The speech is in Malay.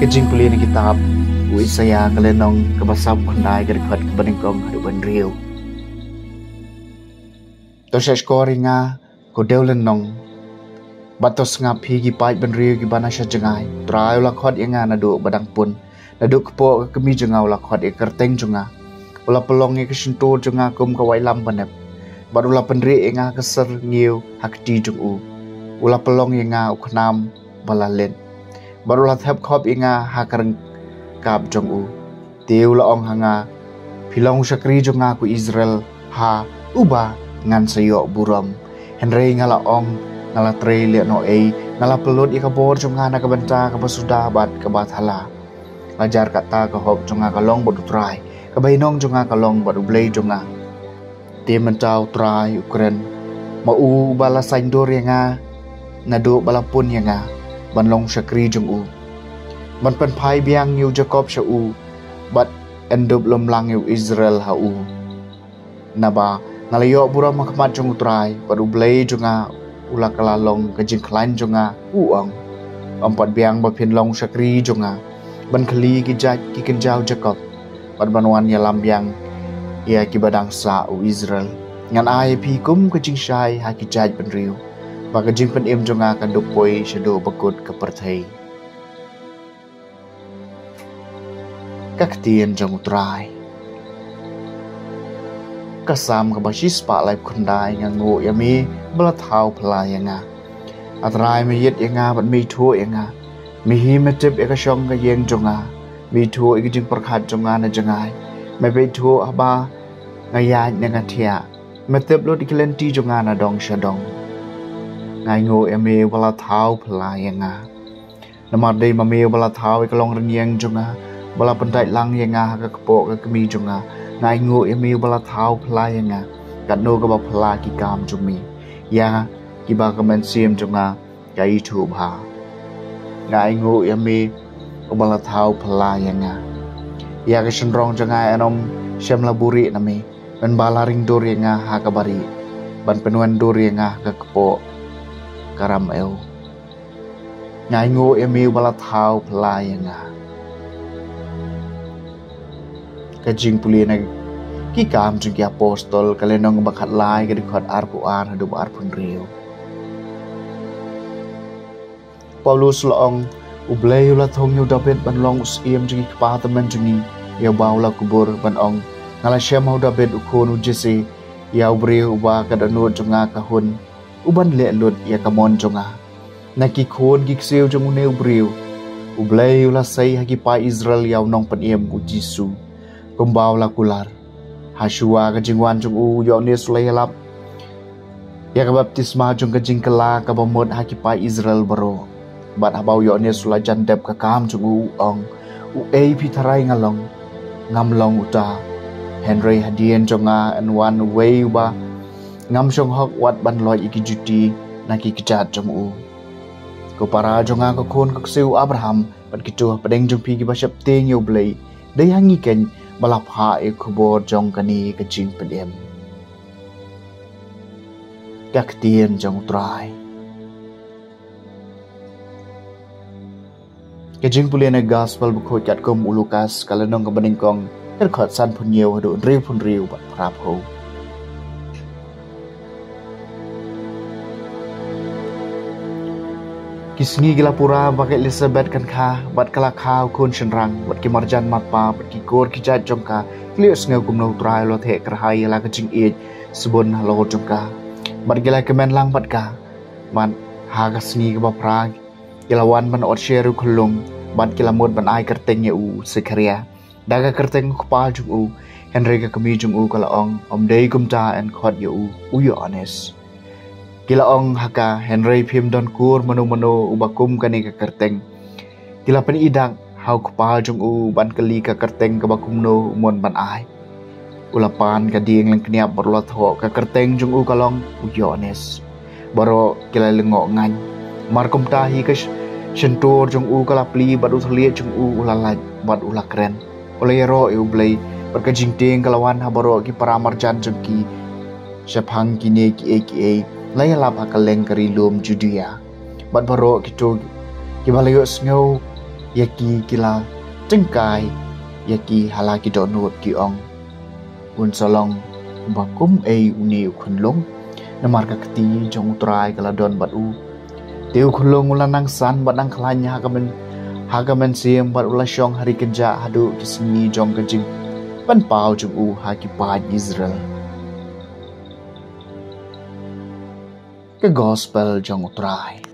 Kejing puli ni kitab Isaya kalenong kabasab kunai gerikot kebaningkong haduban riu. Tosya skori nga kodeu lenong batos nga pi gipai ben riu gibana sya jengai. Trai lakot nga nadu badang pun. Nadu kepo kemi jengau lakot kerteng jenga. Ula pelong kesintur jenga kum kawai lam banep. Badula penri nga keser ngiu hakti jengu. Ula pelong nga uknam balalen. Barulah thep khop inga hakareng kap jong u teu la ong hanga pilong sakri jonga ku Israel ha uba ngan sayo buram henry ngala ong ngala tre le no e ngala pelut ika bor jonga na kabanta ka basuda bat ka bathala ajar kata ka hop jonga kalong bodu trai ka bainong jonga kalong bodu blei jonga te mentau trai ukren ma u bala saindor nga nado balapun nga banlong sakri jong u ban pen pai biang yu Jacob sha u bat endub lom lang yu Israel ha u naba ngalayo bura makmat jong utrai badu blei jonga ula kalalong kajing klan jonga uang empat biang ba pin long sakri jonga ban khali ki jaj ki kenjau Jacob ban banwan ya lambiang ya ki badang sa u Israel ngan ai pi kum kajing shai ha ki jaj ban riu Baka jing pen im jonga kan dupoi shado bakut keperthai. Kaktien jong utrai. Kasam kabasis pa lai kundai ngangu yami belathau pelai nga. Atrai me yet nga bat mi thu nga. Mi hi metip ekashong ka yeng jonga. Mi thu ikijing perkhat jonga na jangai. Me be thu aba ngaya nga thia. Metip lo diklenti jonga na dong shadong. Ngai ngo eme wala thau pelai nga namar dei mame wala thau ikalong renyeng jonga wala pentai lang nga ka kepo ka kemi jonga ngai ngo eme wala thau pelai nga kat no ka ba pela ki kam jumi ya ki ba ka men sim jonga ka YouTube ha ngai ngo eme wala thau pelai nga ya ka shenrong jonga enom shem laburi nami ben balaring dor nga ha ka bari ban penuan dor nga ka kepo karam el ngai ngo emi bala thau pelai nga kajing puli na ki kam jung ki apostol kalenong bakhat lai ka dikhot ar hadu ar pun riu Paulus laong ublei ula thong yu David ban long usiem jung ki pa temen jungi ya baula kubur ban ong ngala shem hu David ukon ujisi ya ubriu uba kadanu junga kahun uban le lut ya kamon jonga naki khon gi kseu jong ne ubriu ublei ula sai hagi pa Israel yaw nong paniem u Jisu kumbaw la kular hasua ka jingwan jong u yo ne sulai lap ya ka baptisma jong ka jingkala ka bamot hagi pa Israel baro bat habaw yo ne sulai jandep ka kam jong u ong u ei pitharai ngalong ngamlong uta Henry hadien jonga and one way ba ngam shong hok wat ban loi iki juti naki kejat jong u ko para jonga ko khon ko seu Abraham pat kitu padeng jong pi ki basap teng yo blei dei hangi ken balap ha e khobor jong kani ka jing pedem yak tien jong trai ke jing pulien e gospel bu kho chat kom u Lukas kalenong ka baning kong ter khot san phun yeu do riu bat prap ho Kisni gila pura pakai Elizabeth kan kha bat kala kha kun shenrang bat ki marjan mapa bat ki kor ki jat jongka klius ngau kum no trai lo the krahai la ka jing e subon lo jongka bat gila kemen lang bat ka man ha ka sni ka pra gila wan ban ot sheru khulung bat gila mod ban ai kerteng ye u sekaria daga kerteng kpal jung u Henry ka kami jung u kala ong om dei kum ta and khot ye u yo honest Kila ong haka Henry phim don kur manu ubakum kani ka kerteng. Kila pen idang hau kepal jong u ban kali ka kerteng ka bakum no mon ban ai. Ulapan ka dieng lang kniap berlot ho ka kerteng jong u kalong uyones. Baro kila lengo ngan. Markom tahi ka shentor jong u kala pli badu thlie jong u ulalaj bad ulakren. Olayero e ublei berkajing ting kalawan habaro ki paramarjan jong ki syapang kini ki Laya lap akaleng kari lum Judea. Bat baro kito kibalayo sngaw yaki kila cengkai yaki halaki donut ki ong un solong bakum uni khunlong namar ka kti jong utrai kala don bat u teu khunlong ulanang san badang khlanya hagamen siam bat ula syong hari kerja hadu kisni jong kejing pan pau jung u haki pa Israel ke gospel jong utrai